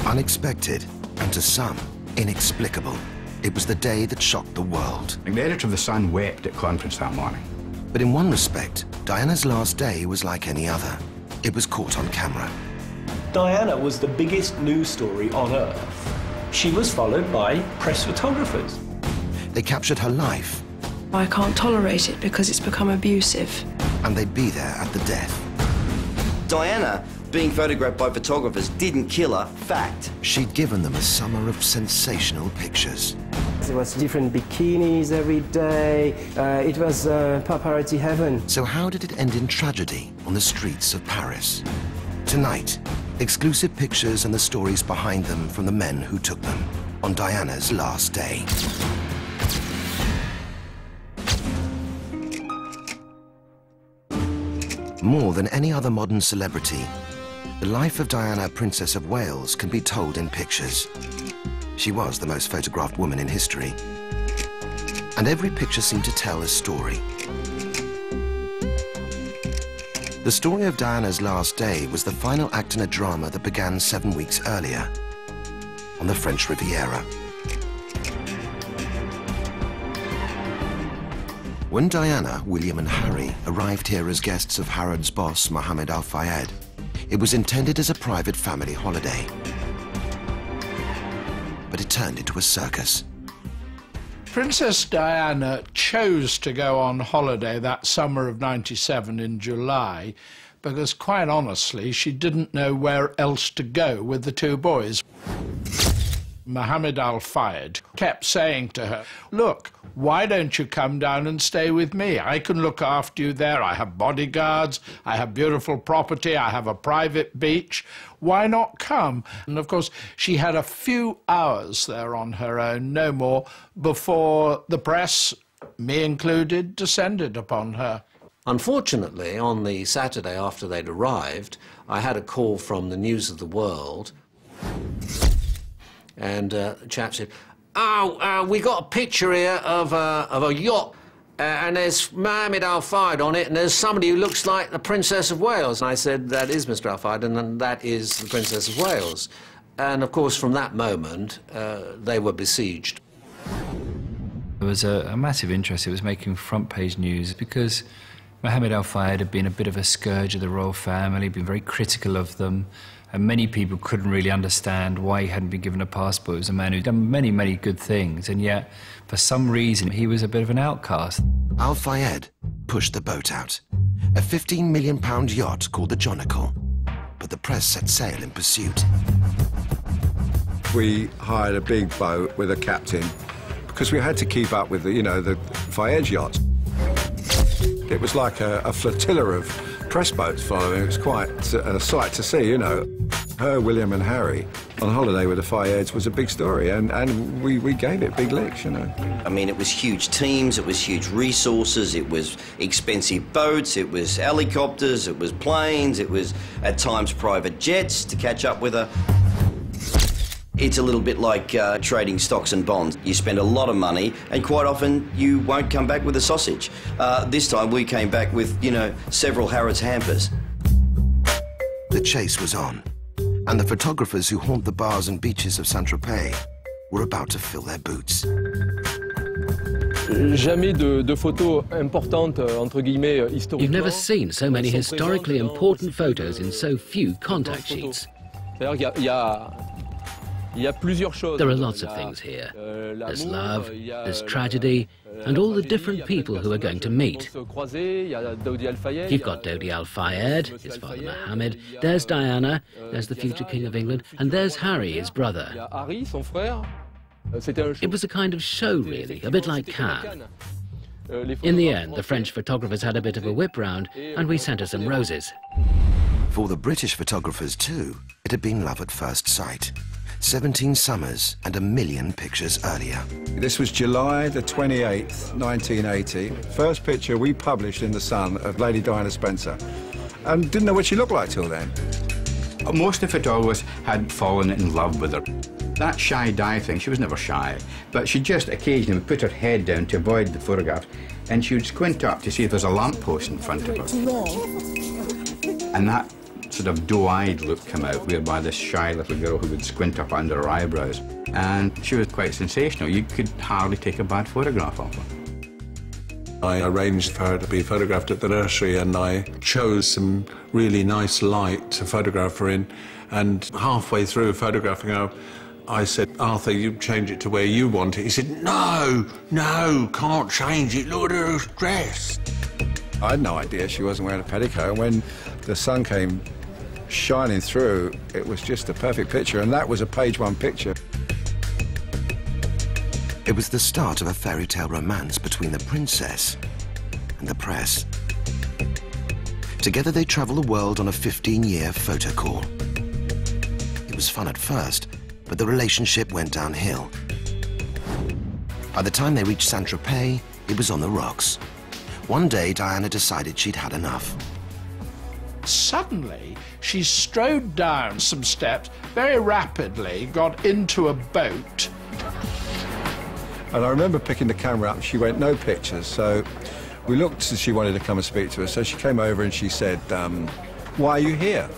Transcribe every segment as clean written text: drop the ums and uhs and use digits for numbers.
Unexpected, and to some, inexplicable. It was the day that shocked the world. The editor of The Sun wept at conference that morning. But in one respect, Diana's last day was like any other. It was caught on camera. Diana was the biggest news story on Earth. She was followed by press photographers. They captured her life. I can't tolerate it because it's become abusive. And they'd be there at the death. Diana, being photographed by photographers, didn't kill her, fact. She'd given them a summer of sensational pictures. There was different bikinis every day. It was paparazzi heaven. So how did it end in tragedy on the streets of Paris? Tonight, exclusive pictures and the stories behind them from the men who took them on Diana's last day. More than any other modern celebrity, the life of Diana, Princess of Wales, can be told in pictures. She was the most photographed woman in history. And every picture seemed to tell a story. The story of Diana's last day was the final act in a drama that began 7 weeks earlier, on the French Riviera. When Diana, William and Harry arrived here as guests of Harrods' boss, Mohammed Al Fayed, it was intended as a private family holiday. But it turned into a circus. Princess Diana chose to go on holiday that summer of '97 in July because, quite honestly, she didn't know where else to go with the two boys. Mohammed Al Fayed kept saying to her, "Look, why don't you come down and stay with me? I can look after you there. I have bodyguards, I have beautiful property, I have a private beach. Why not come?" And of course, she had a few hours there on her own, no more, before the press, me included, descended upon her. Unfortunately, on the Saturday after they'd arrived, I had a call from the News of the World. And the chap said, we got a picture here of a yacht, and there's Mohammed Al Fayed on it, and there's somebody who looks like the Princess of Wales. And I said, that is Mr. Al Fayed, and that is the Princess of Wales. And of course, from that moment, they were besieged. There was a massive interest. It was making front-page news because Mohammed Al Fayed had been a bit of a scourge of the royal family, been very critical of them. And many people couldn't really understand why he hadn't been given a passport. He was a man who'd done many, many good things, and yet, for some reason, he was a bit of an outcast. Al Fayed pushed the boat out, a £15 million yacht called the Jonical, but the press set sail in pursuit. We hired a big boat with a captain because we had to keep up with the Fayed yacht. It was like a flotilla of press boats following. It was quite a sight to see, Her, William and Harry on holiday with the Fayeds was a big story, and we gave it big licks, I mean, it was huge teams, it was huge resources, it was expensive boats, it was helicopters, it was planes, it was, at times, private jets to catch up with her. It's a little bit like trading stocks and bonds. You spend a lot of money, and quite often you won't come back with a sausage. This time we came back with, several Harrods hampers. The chase was on, and the photographers who haunt the bars and beaches of Saint-Tropez were about to fill their boots. You've never seen so many historically important photos in so few contact sheets. There are lots of things here. There's love, there's tragedy, and all the different people who are going to meet. You've got Dodi Al Fayed, his father Mohammed, there's Diana, there's the future King of England, and there's Harry, his brother. It was a kind of show, really, a bit like Cannes. In the end, the French photographers had a bit of a whip round, and we sent her some roses. For the British photographers, too, it had been love at first sight. 17 summers and 1 million pictures earlier. This was July the 28th, 1980. First picture we published in The Sun of Lady Diana Spencer, and didn't know what she looked like till then. Most of the photographers had fallen in love with her. That shy Di thing, she was never shy, but she just occasionally put her head down to avoid the photograph, and she would squint up to see if there's a lamppost in front of her. And that sort of doe-eyed look come out, whereby this shy little girl who would squint up under her eyebrows. And she was quite sensational. You could hardly take a bad photograph of her. I arranged for her to be photographed at the nursery, and I chose some really nice light to photograph her in. And halfway through photographing her, I said, Arthur, you change it to where you want it. He said, no, can't change it. Look at her dress. I had no idea she wasn't wearing a petticoat. And when the sun came shining through, it was just a perfect picture, and that was a page one picture. It was the start of a fairy tale romance between the princess and the press. Together they travel the world on a 15-year photo call. It was fun at first, but the relationship went downhill. By the time they reached Saint-Tropez, it was on the rocks. One day, Diana decided she'd had enough. Suddenly, she strode down some steps very rapidly, got into a boat. And I remember picking the camera up, and she went, no pictures. So we looked as she wanted to come and speak to us. So she came over and she said, why are you here?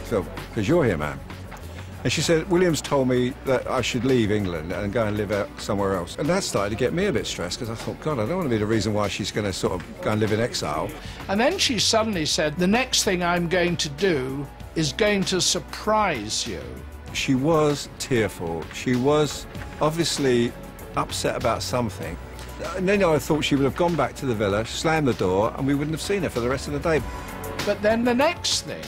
So, because you're here, ma'am. And she said, William's told me that I should leave England and go and live out somewhere else. And that started to get me a bit stressed, because I thought, God, I don't want to be the reason why she's going to sort of go and live in exile. And then she suddenly said, the next thing I'm going to do is going to surprise you. She was tearful. She was obviously upset about something. And then I thought she would have gone back to the villa, slammed the door, and we wouldn't have seen her for the rest of the day. But then the next thing,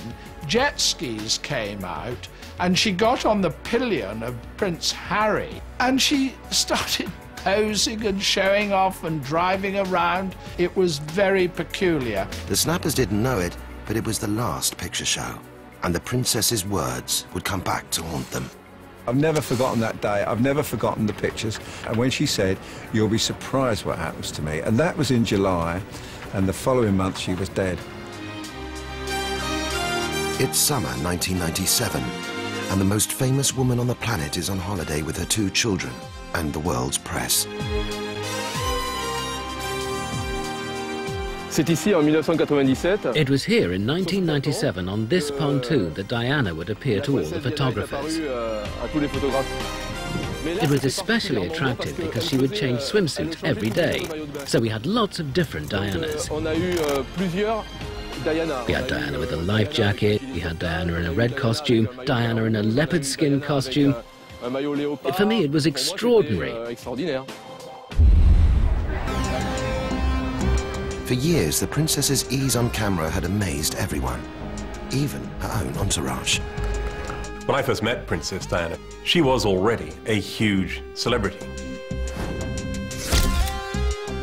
jet skis came out, and she got on the pillion of Prince Harry, and she started posing and showing off and driving around. It was very peculiar. The snappers didn't know it, but it was the last picture show, and the princess's words would come back to haunt them. I've never forgotten that day. I've never forgotten the pictures. And when she said, you'll be surprised what happens to me, and that was in July, and the following month she was dead. It's summer 1997, and the most famous woman on the planet is on holiday with her 2 children and the world's press. It was here in 1997 on this pontoon that Diana would appear to all the photographers. It was especially attractive because she would change swimsuit every day, so we had lots of different Dianas. We had Diana with a life jacket, we had Diana in a red costume, Diana in a leopard skin costume. For me, it was extraordinary. For years, the princess's ease on camera had amazed everyone, even her own entourage. When I first met Princess Diana, she was already a huge celebrity.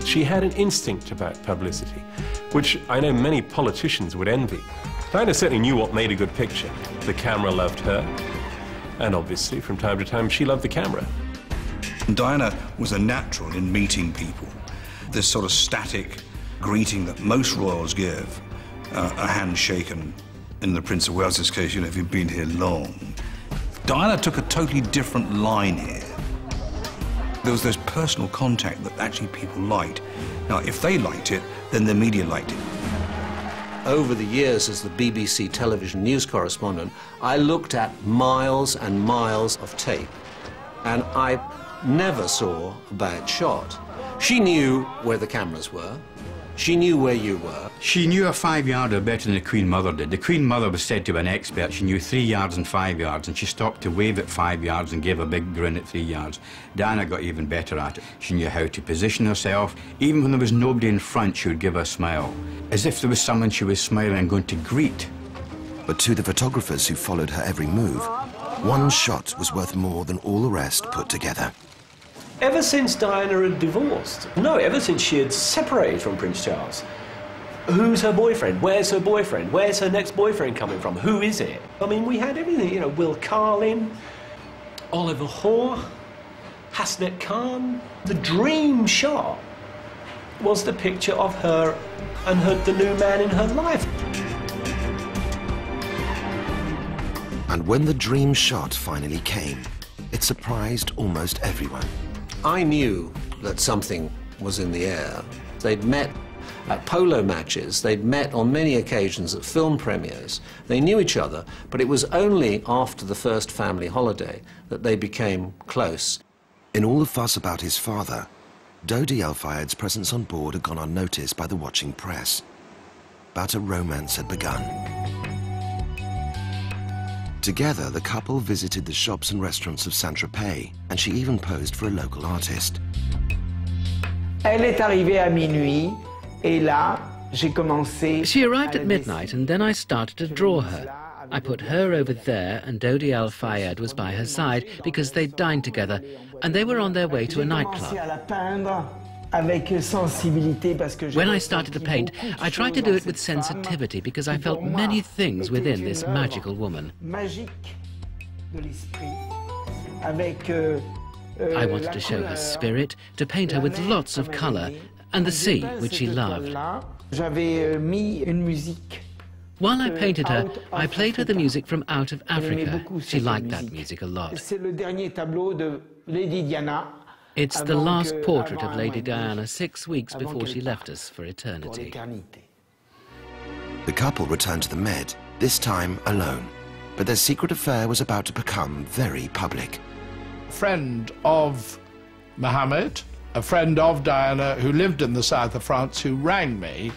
She had an instinct about publicity, which I know many politicians would envy. Diana certainly knew what made a good picture. The camera loved her, and obviously, from time to time, she loved the camera. Diana was a natural in meeting people. This sort of static greeting that most royals give, a handshake, and in the Prince of Wales's case, you know, if you've been here long. Diana took a totally different line here. There was this personal contact that actually people liked. Now, if they liked it, then the media liked it. Over the years as the BBC television news correspondent, I looked at miles and miles of tape, and I never saw a bad shot. She knew where the cameras were. She knew where you were. She knew a 5-yarder better than the Queen Mother did. The Queen Mother was said to be an expert. She knew 3 yards and 5 yards, and she stopped to wave at 5 yards and gave a big grin at 3 yards. Diana got even better at it. She knew how to position herself. Even when there was nobody in front, she would give a smile, as if there was someone she was smiling and going to greet. But to the photographers who followed her every move, one shot was worth more than all the rest put together. Ever since Diana had divorced, no, ever since she had separated from Prince Charles, who's her boyfriend? Where's her boyfriend? Where's her next boyfriend coming from? Who is it? I mean, we had everything, you know, Will Carlin, Oliver Hoare, Hasnet Khan. The dream shot was the picture of her and the new man in her life. And when the dream shot finally came, it surprised almost everyone. I knew that something was in the air. They'd met at polo matches. They'd met on many occasions at film premieres. They knew each other, but it was only after the first family holiday that they became close. In all the fuss about his father, Dodi Al Fayed's presence on board had gone unnoticed by the watching press. But a romance had begun. Together, the couple visited the shops and restaurants of Saint-Tropez, and she even posed for a local artist. Elle est arrivée à minuit, et là, j'ai commencé. She arrived at midnight, and then I started to draw her. I put her over there, and Dodi Al Fayed was by her side because they'd dined together, and they were on their way to a nightclub. When I started to paint, I tried to do it with sensitivity because I felt many things within this magical woman. I wanted to show her spirit, to paint her with lots of colour, and the sea, which she loved. While I painted her, I played her the music from Out of Africa. She liked that music a lot. It's the last portrait of Lady Diana 6 weeks before she left us for eternity. The couple returned to the Med, this time alone. But their secret affair was about to become very public. A friend of Mohammed, a friend of Diana who lived in the south of France, who rang me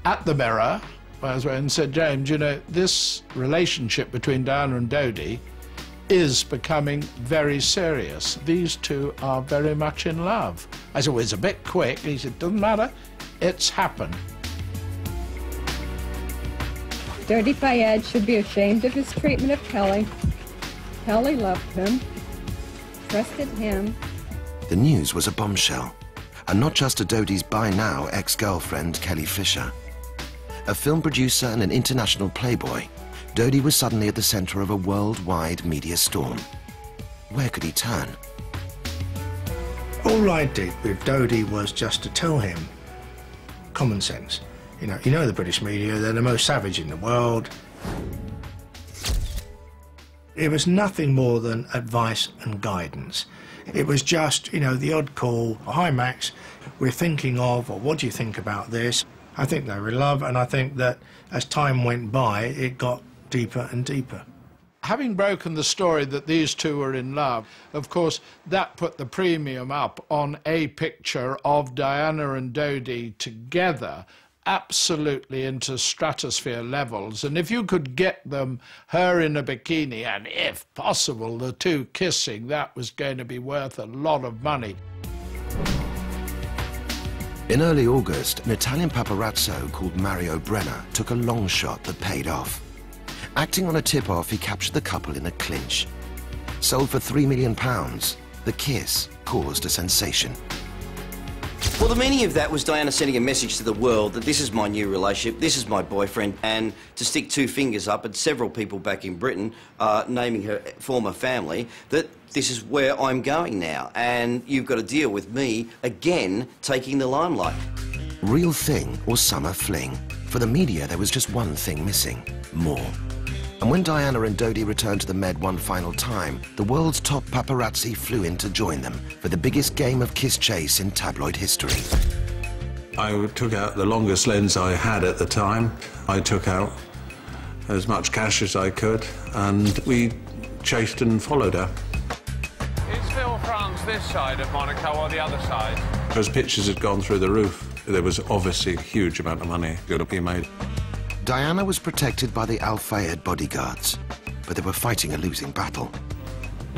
at the Mirror and said, James, you know, this relationship between Diana and Dodi is becoming very serious. These two are very much in love. I said, well, it's a bit quick. He said, doesn't matter, it's happened. Dodi Fayed should be ashamed of his treatment of Kelly. Kelly loved him, trusted him. The news was a bombshell, and not just to Dodi's by-now ex-girlfriend, Kelly Fisher. A film producer and an international playboy, Dodi was suddenly at the center of a worldwide media storm. Where could he turn? All I did with Dodi was just to tell him common sense. You know the British media, they're the most savage in the world. It was nothing more than advice and guidance. It was just, you know, the odd call, hi Max, we're thinking of, or what do you think about this? I think they were in love, and I think that as time went by, it got deeper and deeper. Having broken the story that these two were in love, of course, that put the premium up on a picture of Diana and Dodi together, absolutely into stratosphere levels. And if you could get them, her in a bikini, and if possible, the two kissing, that was going to be worth a lot of money. In early August, an Italian paparazzo called Mario Brenner took a long shot that paid off. Acting on a tip-off, he captured the couple in a clinch. Sold for £3 million, the kiss caused a sensation. Well, the meaning of that was Diana sending a message to the world that this is my new relationship, this is my boyfriend, and to stick two fingers up at several people back in Britain, naming her former family, that this is where I'm going now, and you've got to deal with me again taking the limelight. Real thing or summer fling? For the media, there was just one thing missing: more. And when Diana and Dodi returned to the Med one final time, the world's top paparazzi flew in to join them for the biggest game of kiss chase in tabloid history. I took out the longest lens I had at the time. I took out as much cash as I could, and we chased and followed her. Is Phil France this side of Monaco or the other side? Those pictures had gone through the roof. There was obviously a huge amount of money going to be made. Diana was protected by the Al Fayed bodyguards, but they were fighting a losing battle.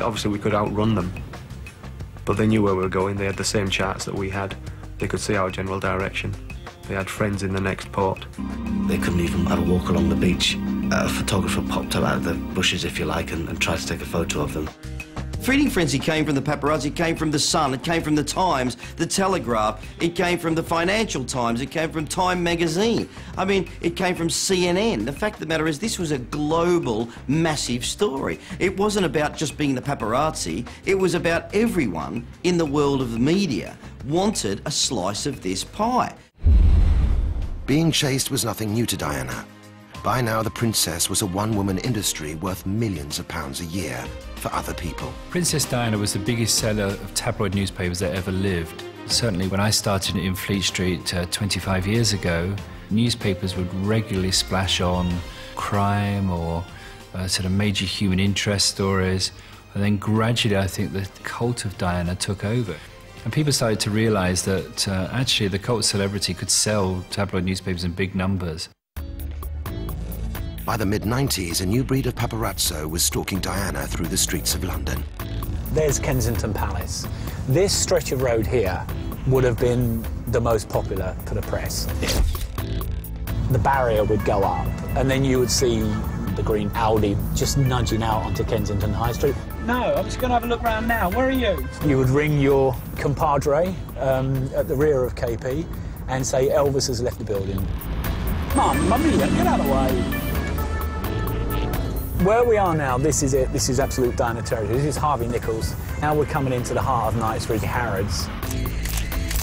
Obviously, we could outrun them, but they knew where we were going. They had the same charts that we had. They could see our general direction. They had friends in the next port. They couldn't even have a walk along the beach. A photographer popped up out of the bushes, if you like, and tried to take a photo of them. Feeding Frenzy came from the paparazzi, it came from The Sun, it came from The Times, The Telegraph, it came from the Financial Times, it came from Time magazine. I mean, it came from CNN. The fact of the matter is this was a global, massive story. It wasn't about just being the paparazzi, it was about everyone in the world of the media wanted a slice of this pie. Being chased was nothing new to Diana. By now, the princess was a one-woman industry worth millions of pounds a year for other people. Princess Diana was the biggest seller of tabloid newspapers that ever lived. Certainly when I started in Fleet Street 25 years ago, newspapers would regularly splash on crime or sort of major human interest stories, and then gradually I think the cult of Diana took over. And people started to realise that actually the cult celebrity could sell tabloid newspapers in big numbers. By the mid-90s, a new breed of paparazzo was stalking Diana through the streets of London. There's Kensington Palace. This stretch of road here would have been the most popular for the press. The barrier would go up, and then you would see the green Audi just nudging out onto Kensington High Street. No, I'm just going to have a look around now. Where are you? You would ring your compadre at the rear of KP and say Elvis has left the building. Mamma mia, get out of the way. Where we are now, this is it. This is absolute Diana territory. This is Harvey Nichols. Now we're coming into the heart of Knightsbridge, Harrods.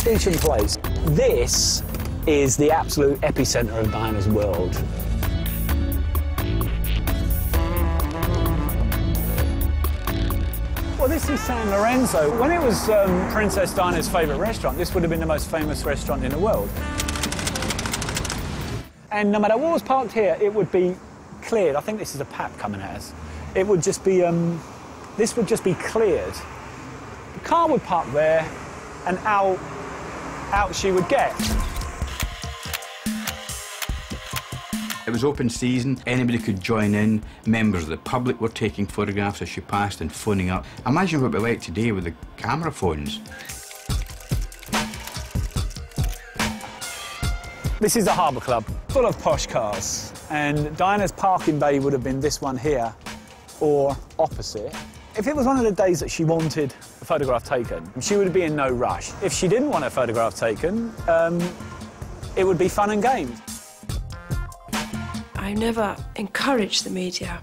Eacham Place. This is the absolute epicentre of Diana's world. Well, this is San Lorenzo. When it was Princess Diana's favourite restaurant, this would have been the most famous restaurant in the world. And no matter what was parked here, it would be cleared. I think this is a pap coming at us. It would just be, this would just be cleared. The car would park there, and out she would get. It was open season, anybody could join in. Members of the public were taking photographs as she passed and phoning up. Imagine what it'd be like today with the camera phones. This is the Harbour Club, full of posh cars. And Diana's parking bay would have been this one here, or opposite. If it was one of the days that she wanted a photograph taken, she would be in no rush. If she didn't want a photograph taken, it would be fun and games. I never encouraged the media.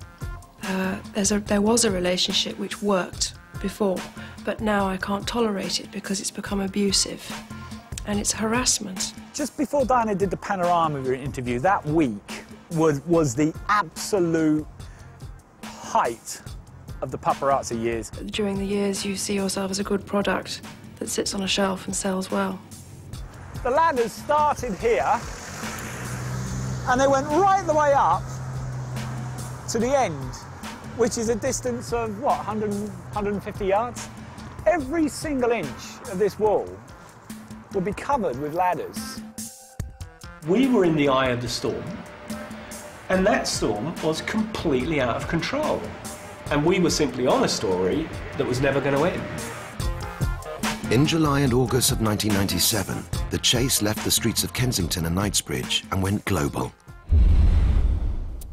There was a relationship which worked before, but now I can't tolerate it because it's become abusive and it's harassment. Just before Diana did the Panorama interview, that week was the absolute height of the paparazzi years. During the years, you see yourself as a good product that sits on a shelf and sells well. The ladders started here, and they went right the way up to the end, which is a distance of, what, 150 yards? Every single inch of this wall would be covered with ladders. We were in the eye of the storm, and that storm was completely out of control. And we were simply on a story that was never going to end. In July and August of 1997, the chase left the streets of Kensington and Knightsbridge and went global.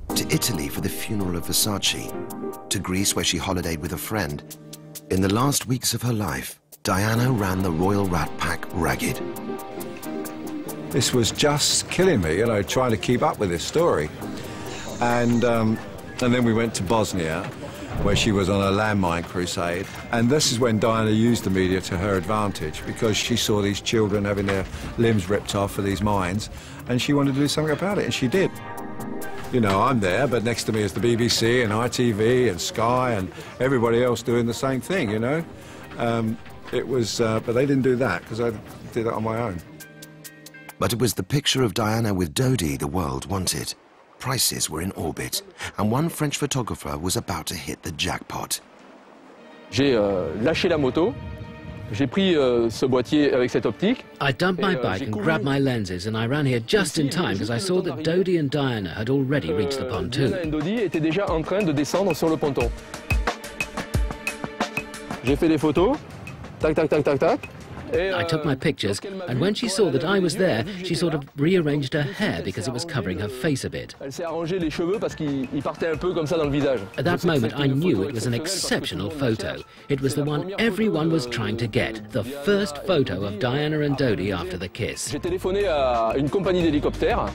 To Italy for the funeral of Versace, to Greece where she holidayed with a friend. In the last weeks of her life, Diana ran the Royal Rat Pack ragged. This was just killing me, you know, trying to keep up with this story. And then we went to Bosnia, where she was on a landmine crusade. And this is when Diana used the media to her advantage, because she saw these children having their limbs ripped off for these mines, and she wanted to do something about it, and she did. You know, I'm there, but next to me is the BBC and ITV and Sky and everybody else doing the same thing, you know? But they didn't do that, because I did it on my own. But it was the picture of Diana with Dodi the world wanted. Prices were in orbit, and one French photographer was about to hit the jackpot. J'ai lâché la moto, j'ai pris ce boîtier avec cette optique. I dumped my bike and grabbed my lenses, and I ran here just in time because I saw that Dodi and Diana had already reached the pontoon. Diana et Dodi étaient déjà en train de descendre sur le ponton. J'ai fait des photos, tac, tac, tac, tac, tac. I took my pictures, and when she saw that I was there, she sort of rearranged her hair because it was covering her face a bit. Elle s'est arrangé les cheveux parce qu'ils partaient un peu comme ça dans le visage. At that moment, I knew it was an exceptional photo. It was the one everyone was trying to get, the first photo of Diana and Dodi after the kiss. J'ai téléphoné à une compagnie d'hélicoptères.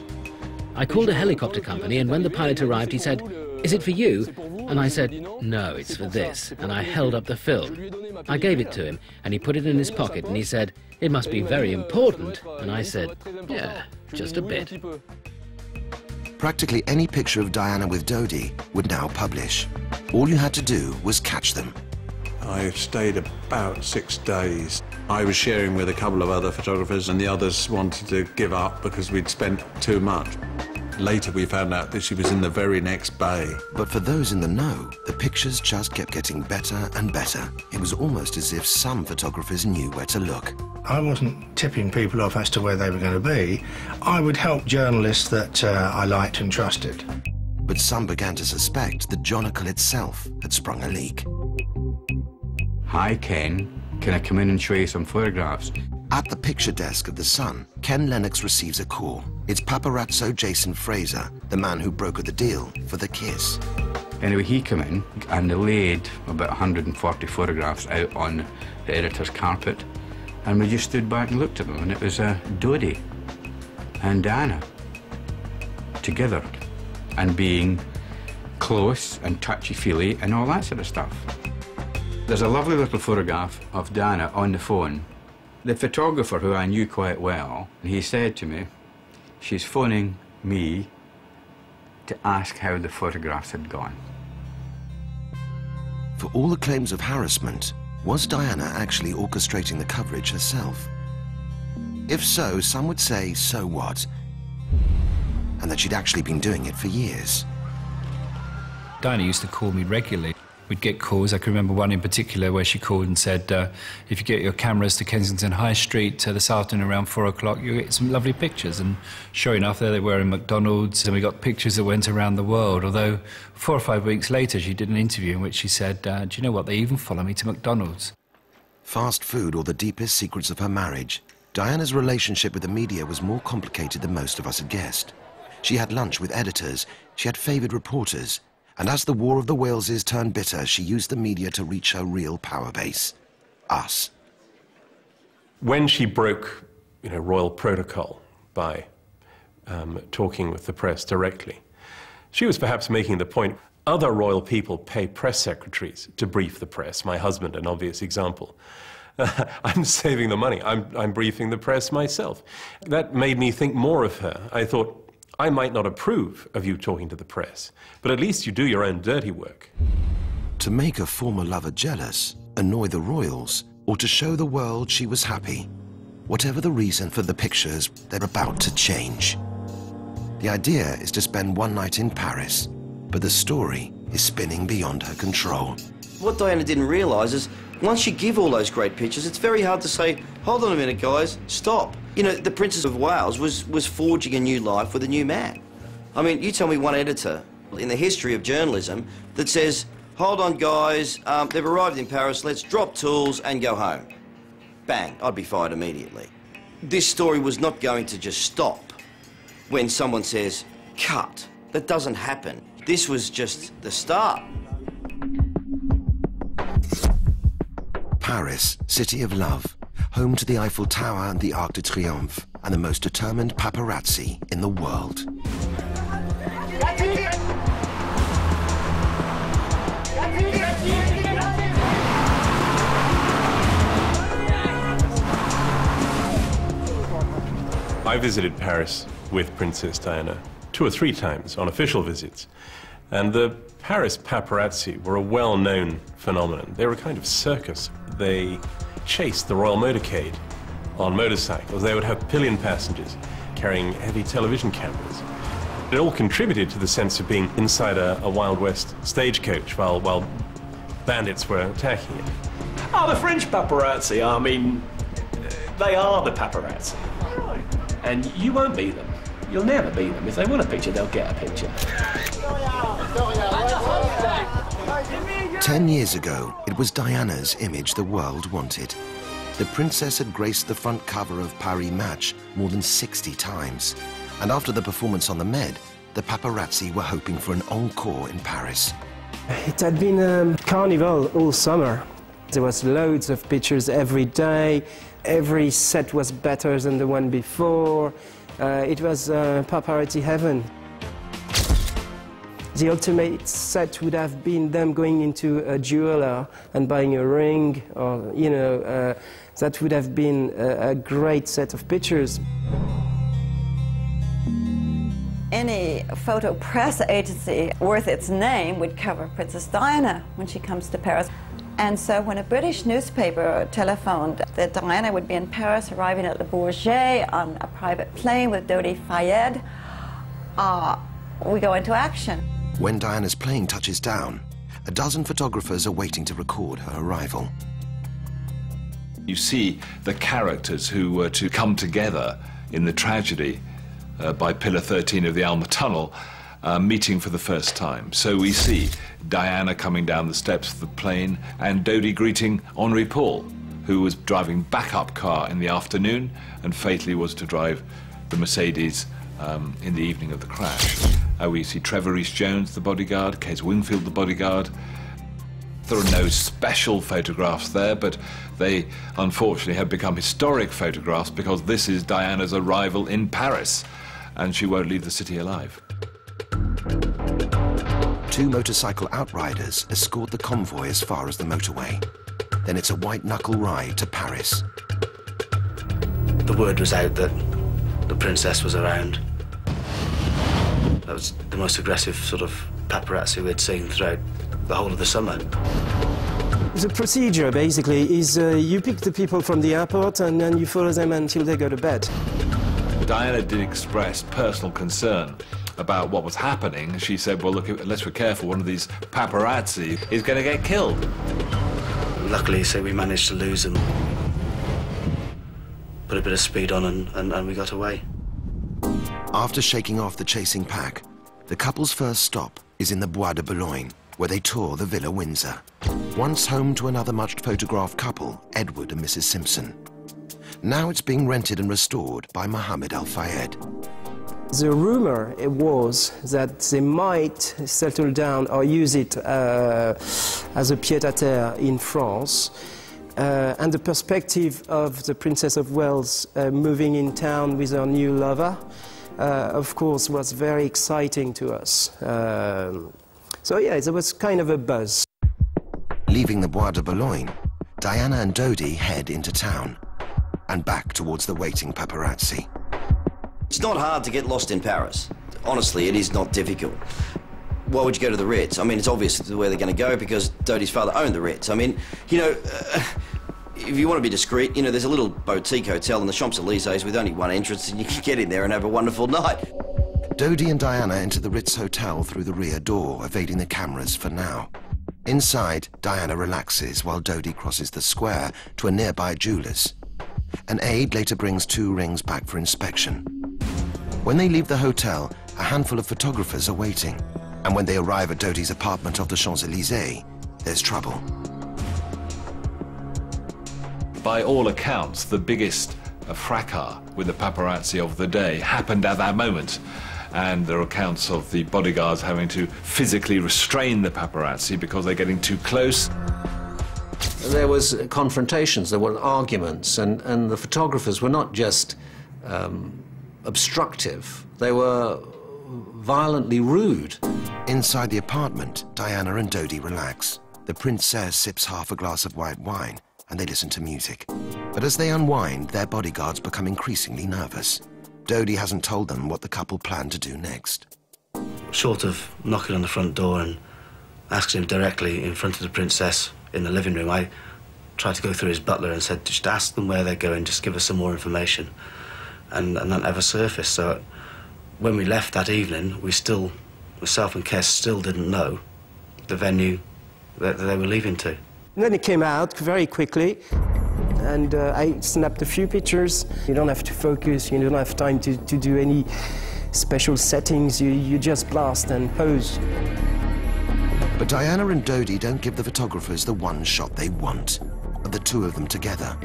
I called a helicopter company, and when the pilot arrived, he said, "Is it for you?" And I said, "No, it's for this." And I held up the film. I gave it to him, and he put it in his pocket, and he said, "It must be very important." And I said, "Yeah, just a bit." Practically any picture of Diana with Dodi would now publish. All you had to do was catch them. I stayed about 6 days. I was sharing with a couple of other photographers, and the others wanted to give up because we'd spent too much. Later we found out that she was in the very next bay. But for those in the know, the pictures just kept getting better and better. It was almost as if some photographers knew where to look. I wasn't tipping people off as to where they were going to be. I would help journalists that I liked and trusted. But some began to suspect that Jonicle itself had sprung a leak. Hi, Ken. Can I come in and show you some photographs? At the picture desk of The Sun, Ken Lennox receives a call. It's paparazzo Jason Fraser, the man who brokered the deal for the kiss. Anyway, he came in and they laid about 140 photographs out on the editor's carpet, and we just stood back and looked at them, and it was Dodie and Diana together and being close and touchy-feely and all that sort of stuff. There's a lovely little photograph of Diana on the phone. The photographer, who I knew quite well, he said to me, she's phoning me to ask how the photographs had gone. For all the claims of harassment, was Diana actually orchestrating the coverage herself? If so, some would say, so what? And that she'd actually been doing it for years. Diana used to call me regularly. We'd get calls. I can remember one in particular where she called and said, if you get your cameras to Kensington High Street this afternoon around 4 o'clock, you'll get some lovely pictures. And sure enough, there they were in McDonald's, and we got pictures that went around the world. Although 4 or 5 weeks later, she did an interview in which she said, do you know what, they even follow me to McDonald's. Fast food or the deepest secrets of her marriage, Diana's relationship with the media was more complicated than most of us had guessed. She had lunch with editors, she had favoured reporters, and as the War of the Waleses turned bitter, she used the media to reach her real power base, us. When she broke, royal protocol by talking with the press directly, she was perhaps making the point, other royal people pay press secretaries to brief the press, my husband an obvious example. I'm saving the money, I'm briefing the press myself. That made me think more of her. I thought, I might not approve of you talking to the press, but at least you do your own dirty work. To make a former lover jealous, annoy the royals, or to show the world she was happy. Whatever the reason for the pictures, they're about to change. The idea is to spend one night in Paris, but the story is spinning beyond her control. What Diana didn't realise is, once you give all those great pictures, it's very hard to say, hold on a minute, guys, stop. The Princess of Wales was forging a new life with a new man. I mean, you tell me one editor in the history of journalism that says, hold on, guys, they've arrived in Paris, let's drop tools and go home. Bang, I'd be fired immediately. This story was not going to just stop when someone says, cut. That doesn't happen. This was just the start. Paris, city of love, home to the Eiffel Tower and the Arc de Triomphe, and the most determined paparazzi in the world. I visited Paris with Princess Diana 2 or 3 times on official visits, and the Paris paparazzi were a well-known phenomenon. They were a kind of circus. They chased the royal motorcade on motorcycles. They would have pillion passengers carrying heavy television cameras. It all contributed to the sense of being inside a Wild West stagecoach while bandits were attacking it. Oh, the French paparazzi, I mean, they are the paparazzi. And you won't beat them. You'll never beat them. If they want a picture, they'll get a picture. 10 years ago, it was Diana's image the world wanted. The princess had graced the front cover of Paris Match more than 60 times. And after the performance on the Med, the paparazzi were hoping for an encore in Paris. It had been a carnival all summer. There was loads of pictures every day. Every set was better than the one before. It was paparazzi heaven. The ultimate set would have been them going into a jeweler and buying a ring, or, that would have been a great set of pictures. Any photo press agency worth its name would cover Princess Diana when she comes to Paris. And so when a British newspaper telephoned that Diana would be in Paris, arriving at Le Bourget on a private plane with Dodi Fayed, we go into action. When Diana's plane touches down, a dozen photographers are waiting to record her arrival. You see the characters who were to come together in the tragedy by Pillar 13 of the Alma Tunnel meeting for the first time. So we see Diana coming down the steps of the plane and Dodi greeting Henri Paul, who was driving backup car in the afternoon and fatally was to drive the Mercedes in the evening of the crash. We see Trevor Rhys-Jones, the bodyguard, Kes Wingfield, the bodyguard. There are no special photographs there, but they unfortunately have become historic photographs because this is Diana's arrival in Paris, and she won't leave the city alive. 2 motorcycle outriders escort the convoy as far as the motorway. Then it's a white-knuckle ride to Paris. The word was out that the princess was around. That was the most aggressive sort of paparazzi we'd seen throughout the whole of the summer. The procedure, basically, is you pick the people from the airport and then you follow them until they go to bed. Diana did express personal concern about what was happening. She said, well, look, unless we're careful, one of these paparazzi is going to get killed. Luckily, so we managed to lose them. Put a bit of speed on and we got away. After shaking off the chasing pack, the couple's first stop is in the Bois de Boulogne, where they tour the Villa Windsor. Once home to another much-photographed couple, Edward and Mrs. Simpson. Now it's being rented and restored by Mohammed Al Fayed. The rumor was that they might settle down or use it as a pied-à-terre in France. And the perspective of the Princess of Wales moving in town with her new lover, of course, was very exciting to us. So yeah, there was kind of a buzz. Leaving the Bois de Boulogne, Diana and Dodi head into town and back towards the waiting paparazzi. It's not hard to get lost in Paris. Honestly, it is not difficult. Why would you go to the Ritz? I mean, it's obvious where they're going to go because Dodi's father owned the Ritz. I mean, you know, if you want to be discreet, you know, there's a little boutique hotel in the Champs-Élysées with only one entrance and you can get in there and have a wonderful night. Dodi and Diana enter the Ritz Hotel through the rear door, evading the cameras for now. Inside, Diana relaxes while Dodi crosses the square to a nearby jeweller's. An aide later brings 2 rings back for inspection. When they leave the hotel, a handful of photographers are waiting. And when they arrive at Dodi's apartment off the Champs-Élysées, there's trouble. By all accounts, the biggest fracas with the paparazzi of the day happened at that moment. And there are accounts of the bodyguards having to physically restrain the paparazzi because they're getting too close. There was confrontations, there were arguments, and the photographers were not just obstructive, they were violently rude. Inside the apartment, Diana and Dodi relax. The princess sips half a glass of white wine and they listen to music. But as they unwind, their bodyguards become increasingly nervous. Dodi hasn't told them what the couple plan to do next. Short of knocking on the front door and asking him directly in front of the princess in the living room, I tried to go through his butler and said, just ask them where they're going, just give us some more information. And that never surfaced. So when we left that evening, we still, myself and Kes still didn't know the venue that they were leaving to. And then it came out very quickly, and I snapped a few pictures. You don't have to focus, you don't have time to do any special settings, you just blast and pose. But Diana and Dodi don't give the photographers the one shot they want, of the 2 of them together.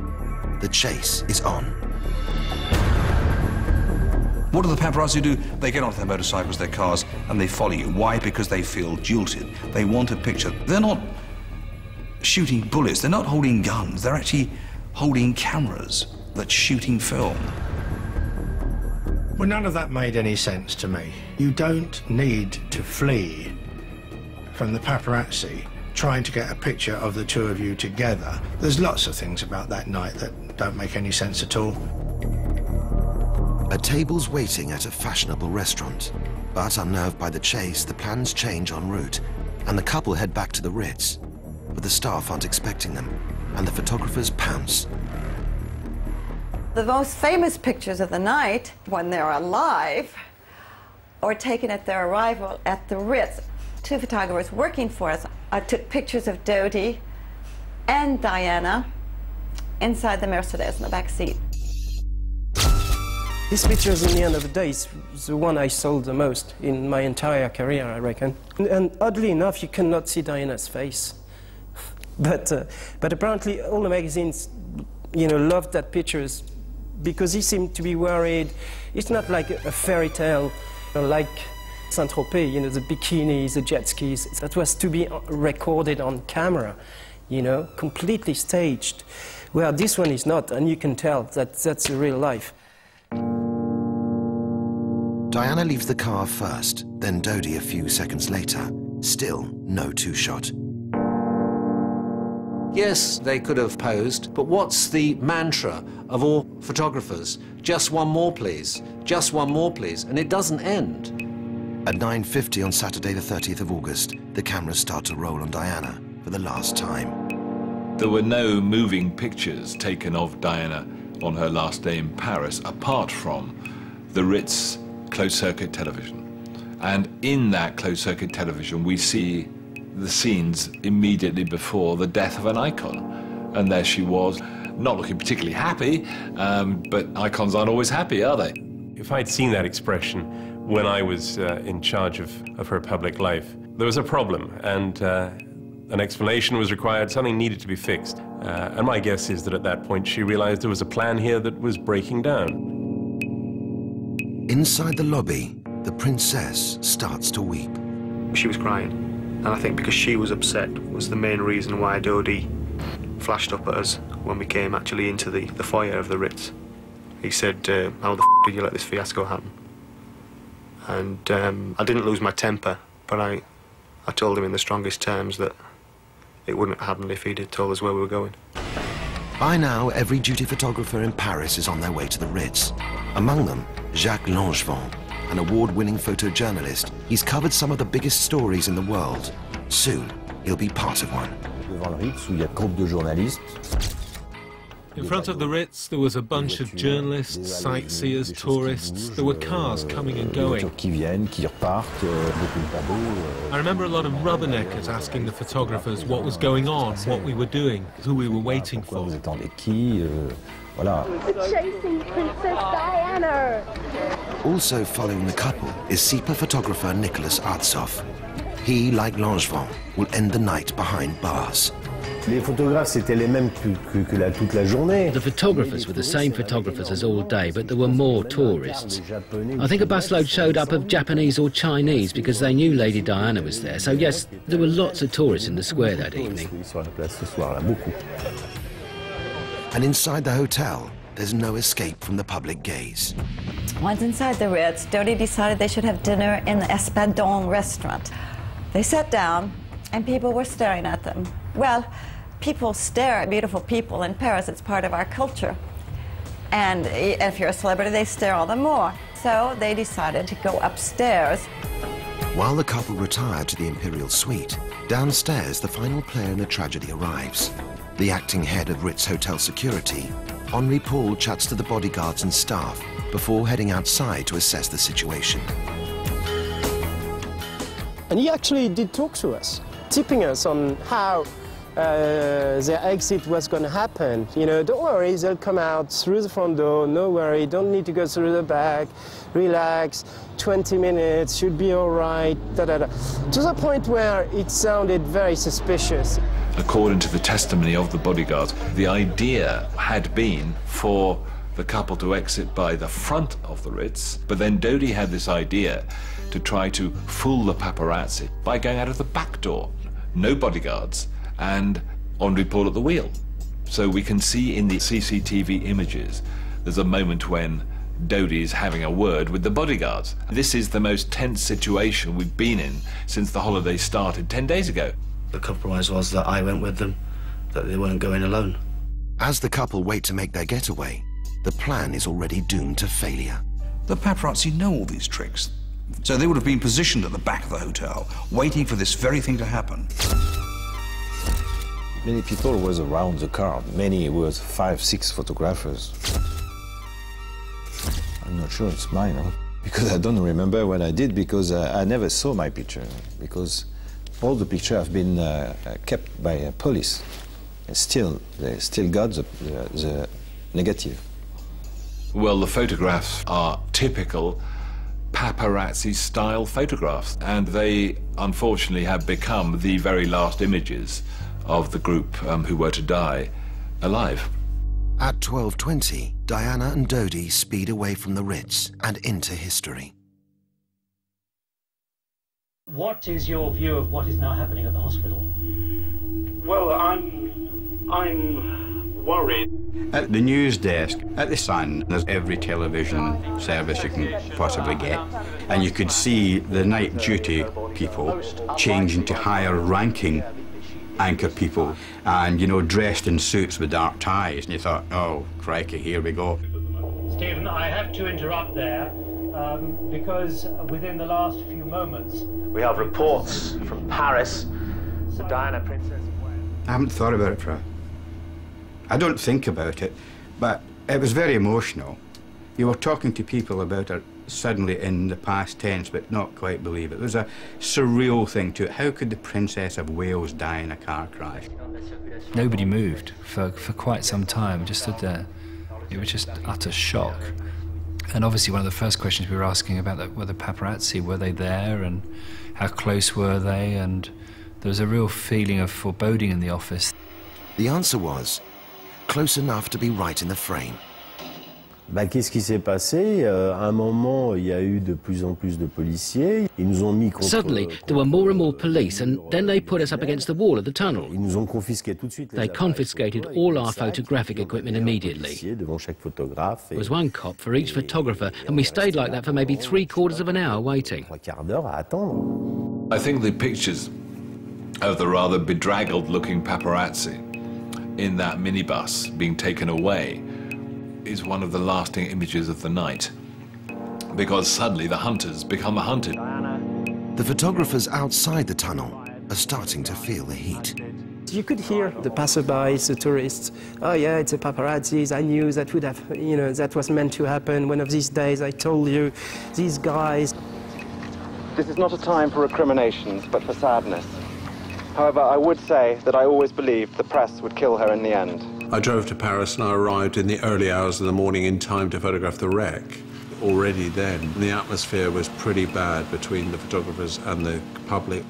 The chase is on. What do the paparazzi do? They get onto their motorcycles, their cars, and they follow you. Why? Because they feel jilted. They want a picture. They're not shooting bullets. They're not holding guns. They're actually holding cameras that's shooting film. Well, none of that made any sense to me. You don't need to flee from the paparazzi trying to get a picture of the 2 of you together. There's lots of things about that night that don't make any sense at all. A table's waiting at a fashionable restaurant, but unnerved by the chase, the plans change en route, and the couple head back to the Ritz. but the staff aren't expecting them, and the photographers pounce. The most famous pictures of the night, when they're alive, or taken at their arrival at the Ritz. Two photographers working for us took pictures of Dodi and Diana inside the Mercedes in the back seat. These pictures, in the end of the day, is the one I sold the most in my entire career, I reckon. And oddly enough, you cannot see Diana's face. But apparently all the magazines, you know, loved that pictures because he seemed to be worried. It's not like a fairy tale like Saint-Tropez, you know, the bikinis, the jet skis. That was to be recorded on camera, you know, completely staged. Well, this one is not, and you can tell that that's the real life. Diana leaves the car first, then Dodi a few seconds later. Still no two-shot. Yes, they could have posed, but what's the mantra of all photographers? Just one more, please. Just one more, please. And it doesn't end. At 9:50 on Saturday, the 30th of August, the cameras start to roll on Diana for the last time. There were no moving pictures taken of Diana on her last day in Paris, apart from the Ritz closed-circuit television. And in that closed-circuit television, we see the scenes immediately before the death of an icon. And there she was, not looking particularly happy, but icons aren't always happy, are they? If I'd seen that expression when I was in charge of her public life, there was a problem, and an explanation was required, something needed to be fixed. And my guess is that at that point she realized there was a plan here that was breaking down. Inside the lobby, the princess starts to weep. She was crying, and I think because she was upset was the main reason why Dodi flashed up at us when we came actually into the foyer of the Ritz. He said, how the f did you let this fiasco happen? And I didn't lose my temper, but I told him in the strongest terms that it wouldn't have happened if he'd have told us where we were going. By now, every duty photographer in Paris is on their way to the Ritz. Among them, Jacques Langevin, an award-winning photojournalist. He's covered some of the biggest stories in the world. Soon, he'll be part of one. In front of the Ritz, there was a bunch of journalists, sightseers, tourists. There were cars coming and going. I remember a lot of rubberneckers asking the photographers what was going on, what we were doing, who we were waiting for. Chasing Princess Diana! Also following the couple is SIPA photographer Nicolas Artsoff. He, like Langevin, will end the night behind bars. The photographers were the same photographers as all day, but there were more tourists. I think a busload showed up of Japanese or Chinese because they knew Lady Diana was there. So yes, there were lots of tourists in the square that evening. And inside the hotel, there's no escape from the public gaze. Once inside the Ritz, Dodi decided they should have dinner in the Espadon restaurant. They sat down, and people were staring at them. Well, people stare at beautiful people in Paris. It's part of our culture. And if you're a celebrity, they stare all the more. So they decided to go upstairs. While the couple retire to the Imperial Suite, downstairs the final player in the tragedy arrives. The acting head of Ritz Hotel Security, Henri Paul, chats to the bodyguards and staff before heading outside to assess the situation. And he actually did talk to us, tipping us on how their exit was going to happen. You know, don't worry, they'll come out through the front door, no worry, don't need to go through the back, relax, 20 minutes, should be all right, da-da-da. To the point where it sounded very suspicious. According to the testimony of the bodyguards, the idea had been for the couple to exit by the front of the Ritz, but then Dodi had this idea to try to fool the paparazzi by going out of the back door. No bodyguards, and Henri Paul at the wheel. So we can see in the CCTV images, there's a moment when Dodi's having a word with the bodyguards. This is the most tense situation we've been in since the holiday started 10 days ago. The compromise was that I went with them, that they weren't going alone. As the couple wait to make their getaway, the plan is already doomed to failure. The paparazzi know all these tricks, so they would have been positioned at the back of the hotel, waiting for this very thing to happen. Many people was around the car. Many was 5, 6 photographers. I'm not sure it's mine, huh? Because I don't remember what I did, because I never saw my picture, because all the pictures have been kept by police. And still, they still got the negative. Well, the photographs are typical paparazzi-style photographs, and they unfortunately have become the very last images of the group who were to die alive. At 12:20, Diana and Dodi speed away from the Ritz and into history. What is your view of what is now happening at the hospital? Well, I'm worried. At the news desk, at the Sun, there's every television service you can possibly get. And you could see the night duty people changing to higher ranking anchor people, and, you know, dressed in suits with dark ties. And you thought, oh, crikey, here we go. Stephen, I have to interrupt there because within the last few moments we have reports from Paris. The Diana, Princess of Wales. I haven't thought about it, Fran. I don't think about it, but it was very emotional. You were talking to people about it suddenly in the past tense, but not quite believe it. There was a surreal thing to it. How could the Princess of Wales die in a car crash? Nobody moved for quite some time, just stood there. It was just utter shock. And obviously one of the first questions we were asking about were the paparazzi, were they there, and how close were they? And there was a real feeling of foreboding in the office. The answer was close enough to be right in the frame. Qu'est-ce qui s'est passé? À un moment, il y a eu de plus en plus de policiers. Ils nous ont mis contre... Suddenly, there were more and more police, and then they put us up against the wall of the tunnel. Ils nous ont confisqué tout de suite. They confiscated all our photographic equipment immediately. Devant chaque photographe. There was one cop for each photographer, and we stayed like that for maybe 3/4 of an hour waiting. 3/4 d'heure à attendre. I think the pictures of the rather bedraggled-looking paparazzi in that minibus being taken away is one of the lasting images of the night, because suddenly the hunters become the hunted. The photographers outside the tunnel are starting to feel the heat. You could hear the passerbys, the tourists, oh yeah, it's a paparazzi, I knew that would have, you know, that was meant to happen. One of these days, I told you, these guys. This is not a time for recriminations, but for sadness. However, I would say that I always believed the press would kill her in the end. I drove to Paris and I arrived in the early hours of the morning in time to photograph the wreck. Already then, the atmosphere was pretty bad between the photographers and the public.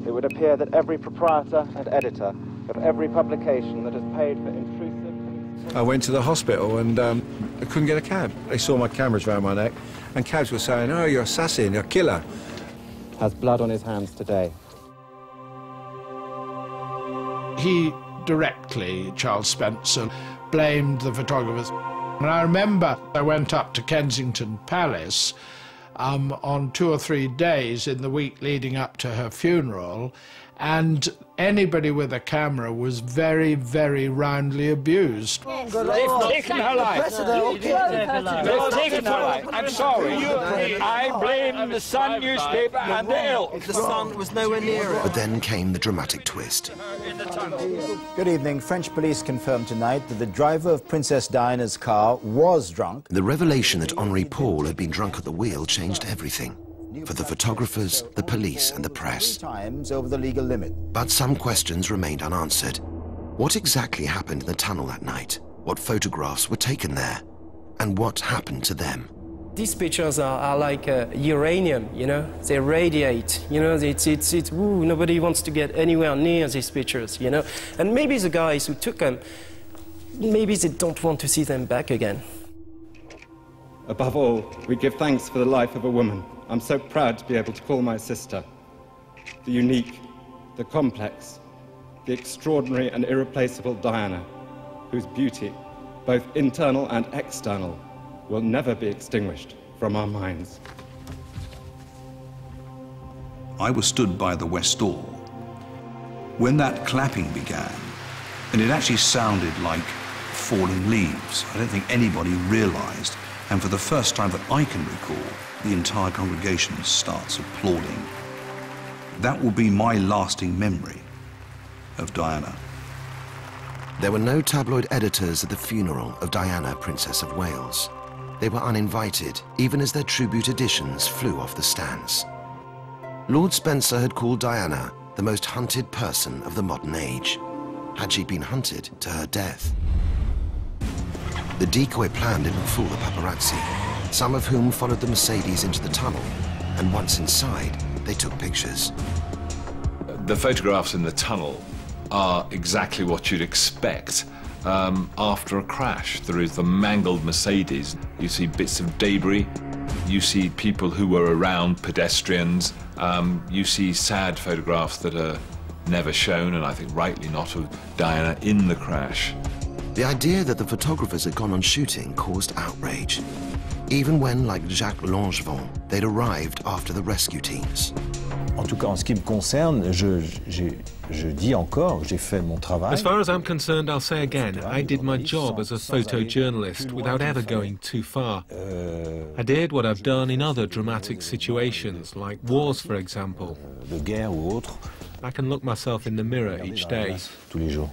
It would appear that every proprietor and editor of every publication that has paid for intrusive... I went to the hospital and I couldn't get a cab. They saw my cameras around my neck and cabs were saying, oh, you're assassin, you're a killer. Has blood on his hands today. He directly, Charles Spencer, blamed the photographers. And I remember I went up to Kensington Palace on 2 or 3 days in the week leading up to her funeral, and anybody with a camera was very, very roundly abused. They've taken her life. They've taken her life. I'm sorry. I blame the Sun newspaper and the ilk. The Sun was nowhere near her. But then came the dramatic twist. Good evening. French police confirmed tonight that the driver of Princess Diana's car was drunk. The revelation that Henri Paul had been drunk at the wheel changed everything. For the photographers, the police and the press. Times over the legal limit. But some questions remained unanswered. What exactly happened in the tunnel that night? What photographs were taken there? And what happened to them? These pictures are like uranium, you know? They radiate, you know? Ooh, nobody wants to get anywhere near these pictures, you know? And maybe the guys who took them, maybe they don't want to see them back again. Above all, we give thanks for the life of a woman. I'm so proud to be able to call my sister. The unique, the complex, the extraordinary and irreplaceable Diana, whose beauty, both internal and external, will never be extinguished from our minds. I was stood by the west door when that clapping began, and it actually sounded like falling leaves. I don't think anybody realized, and for the first time that I can recall, the entire congregation starts applauding. That will be my lasting memory. of Diana. There were no tabloid editors at the funeral of Diana, Princess of Wales. They were uninvited, even as their tribute editions flew off the stands. Lord Spencer had called Diana the most hunted person of the modern age. Had she been hunted to her death? The decoy plan didn't fool the paparazzi, some of whom followed the Mercedes into the tunnel, and once inside, they took pictures. The photographs in the tunnel are exactly what you'd expect after a crash. There is the mangled Mercedes. You see bits of debris. You see people who were around, pedestrians. You see sad photographs that are never shown, and I think rightly not, of Diana in the crash. The idea that the photographers had gone on shooting caused outrage, even when, like Jacques Langevin, they'd arrived after the rescue teams. En tout cas, en ce qui me concerne, je dis encore, j'ai fait mon travail. As far as I'm concerned, I'll say again, I did my job as a photojournalist without ever going too far. I did what I've done in other dramatic situations, like wars, for example. De guerre ou autre. I can look myself in the mirror each day. Tous les jours.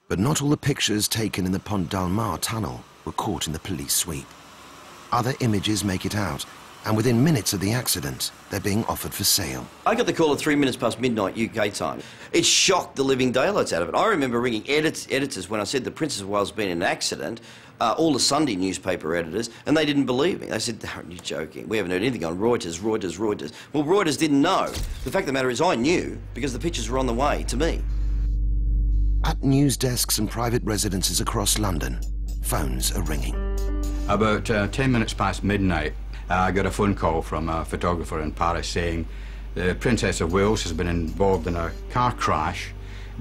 But not all the pictures taken in the Pont d'Almar tunnel were caught in the police sweep. Other images make it out, and within minutes of the accident, they're being offered for sale. I got the call at 3 minutes past midnight UK time. It shocked the living daylights out of it. I remember ringing editors when I said the Princess of Wales had been in an accident, all the Sunday newspaper editors, and they didn't believe me. They said, aren't you joking? We haven't heard anything on Reuters. Well, Reuters didn't know. The fact of the matter is I knew, because the pictures were on the way to me. At news desks and private residences across London, phones are ringing. About 10 minutes past midnight, I got a phone call from a photographer in Paris saying the Princess of Wales has been involved in a car crash.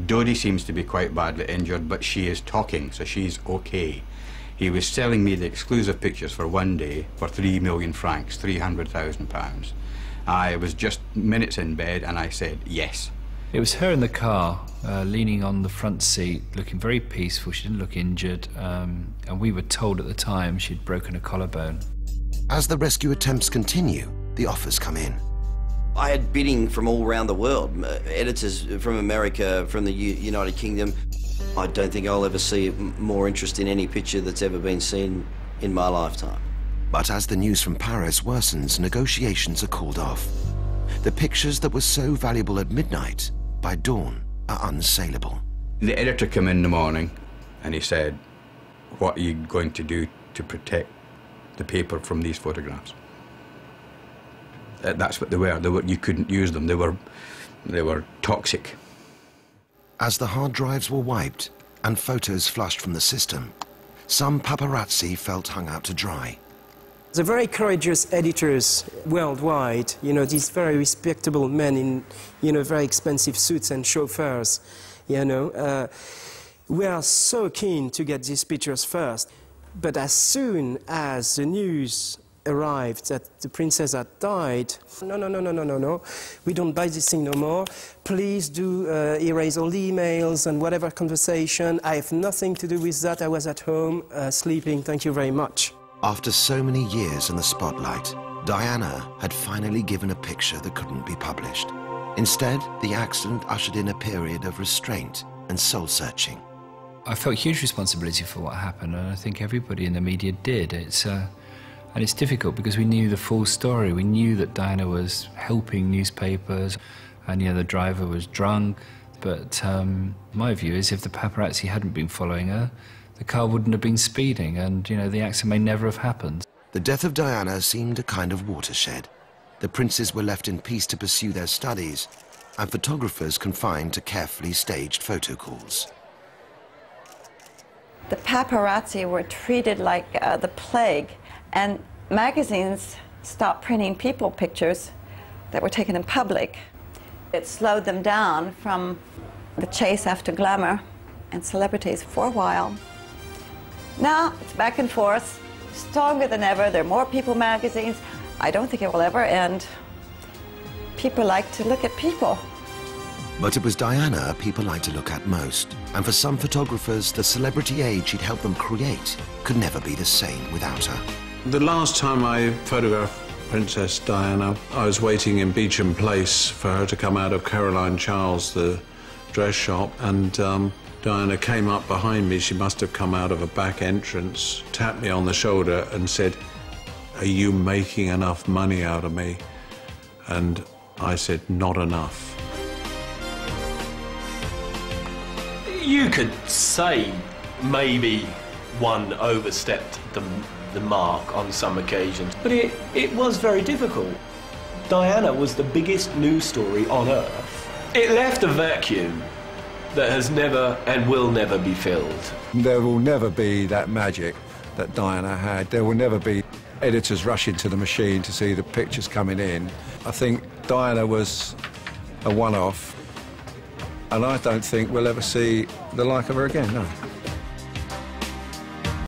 Dodi seems to be quite badly injured, but she is talking, so she's okay. He was selling me the exclusive pictures for one day for 3 million francs, £300,000. I was just minutes in bed and I said yes. It was her in the car, leaning on the front seat, looking very peaceful. She didn't look injured, and we were told at the time she'd broken a collarbone. As the rescue attempts continue, the offers come in. I had bidding from all around the world, editors from America, from the United Kingdom. I don't think I'll ever see more interest in any picture that's ever been seen in my lifetime. But as the news from Paris worsens, negotiations are called off. The pictures that were so valuable at midnight, by dawn, are unsaleable. The editor came in the morning and he said, what are you going to do to protect the paper from these photographs? That's what they were. You couldn't use them. They were toxic. As the hard drives were wiped and photos flushed from the system, some paparazzi felt hung out to dry. The very courageous editors worldwide, these very respectable men in, very expensive suits and chauffeurs, were so keen to get these pictures first. But as soon as the news arrived that the princess had died, no, we don't buy this thing no more. Please do erase all the emails and whatever conversation. I have nothing to do with that. I was at home sleeping. Thank you very much. After so many years in the spotlight, Diana had finally given a picture that couldn't be published. Instead, the accident ushered in a period of restraint and soul-searching. I felt huge responsibility for what happened, and I think everybody in the media did. And it's difficult because we knew the full story. We knew that Diana was helping newspapers, and the driver was drunk. But my view is if the paparazzi hadn't been following her, the car wouldn't have been speeding, and, the accident may never have happened. The death of Diana seemed a kind of watershed. The princes were left in peace to pursue their studies, and photographers confined to carefully staged photo calls. The paparazzi were treated like the plague, and magazines stopped printing people pictures that were taken in public. It slowed them down from the chase after glamour and celebrities for a while. Now it's back and forth, stronger than ever. There are more people magazines. I don't think it will ever end. People like to look at people. But it was Diana people like to look at most. And for some photographers, the celebrity age she'd helped them create could never be the same without her. The last time I photographed Princess Diana, I was waiting in Beauchamp Place for her to come out of Caroline Charles, the dress shop, and Diana came up behind me. She must have come out of a back entrance, tapped me on the shoulder and said, "Are you making enough money out of me?" And I said, "Not enough." You could say maybe one overstepped the mark on some occasions, but it was very difficult. Diana was the biggest news story on earth. It left a vacuum that has never and will never be filled. There will never be that magic that Diana had. There will never be editors rushing to the machine to see the pictures coming in. I think Diana was a one-off, and I don't think we'll ever see the like of her again, no.